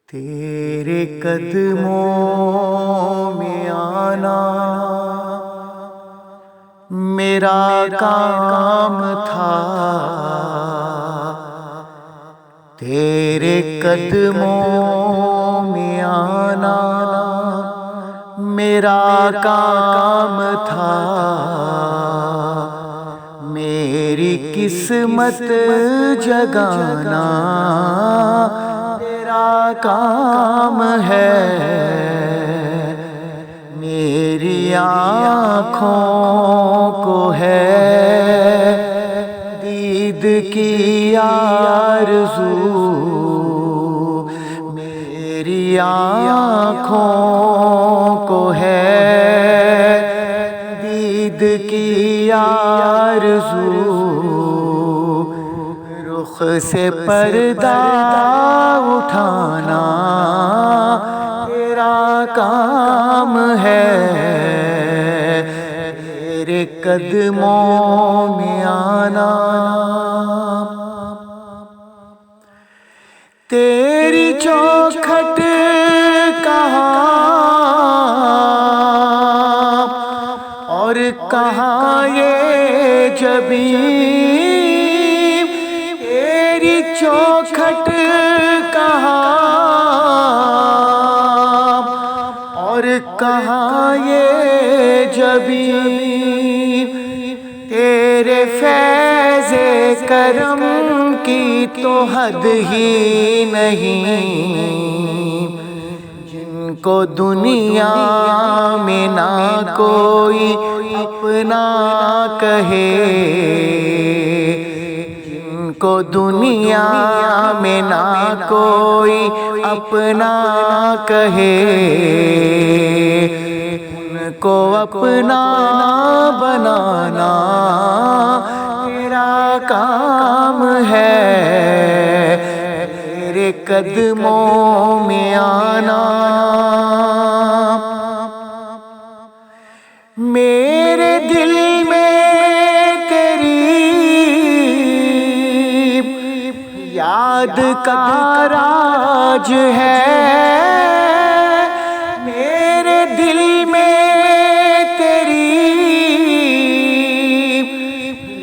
تیرے قدموں میں آنا میرا کام تھا، تیرے قدموں میں آنا میرا کام تھا، میری قسمت جگانا تیرا کام ہے، میری آنکھوں کو ہے دید کی آرزو، میری آنکھوں کو ہے دید کی آرزو، رخ سے پردہ اٹھانا تیرا کام ہے، تیرے قدموں میں آنا، تیری چوکھٹ کہاں اور کہاں یہ جبین، تیری چوکھٹ کہاں اور کہاں یہ جبین، تیرے فیض کرم کی تو حد ہی نہیں، جن کو دنیا میں نہ کوئی اپنا کہے، جن کو دنیا میں نہ کوئی اپنا کہے، ان کو اپنا بنانا تیرا کام ہے، تیرے قدموں میں آنا، میرے دل میں تیری یاد کا راج ہے، میرے دل میں تیری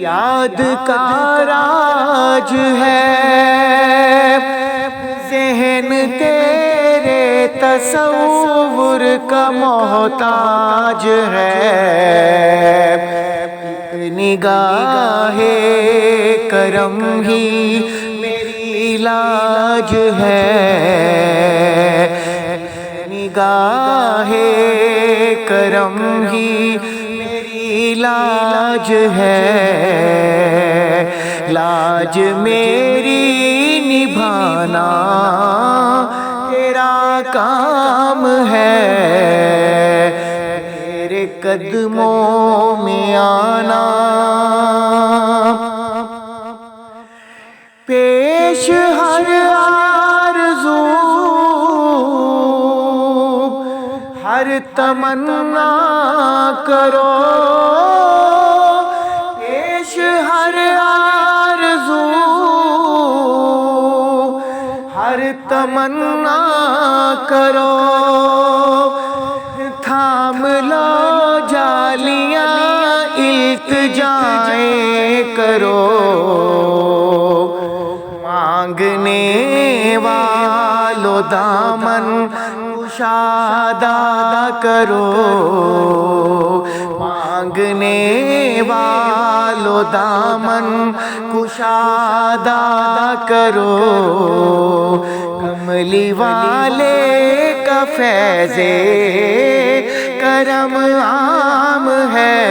یاد کا راج ہے، ذہن تیرے تصور کا محتاج ہے، نگاہ کرم ہی میری علاج ہے، نگاہ کرم ہی میری علاج ہے، لاج میری نبھانا تیرا کام ہے، تیرے قدموں میں آنا، پیش ہر آرزو ہر تمنا کرو، پیش ہر آرزو ہر تمنا کرو، تھام لو جالیاں التجائیں کرو، مانگنے والو دامن کشادہ کرو، مانگنے والو دامن کشادہ کرو، کملی والے کا فیض کرم عام ہے،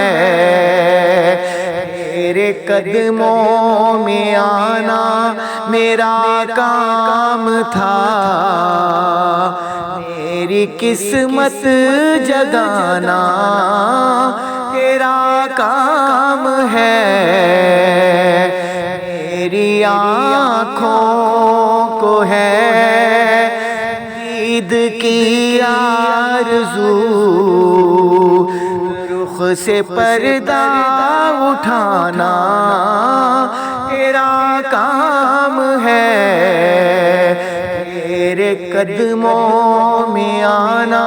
تیرے قدموں میں آنا میرا کام تھا، میری قسمت جگانا تیرا کام ہے، میری آنکھوں کو ہے دید کی آرزو، رخ سے پردہ اٹھانا تیرا کام ہے، تیرے قدموں میں آنا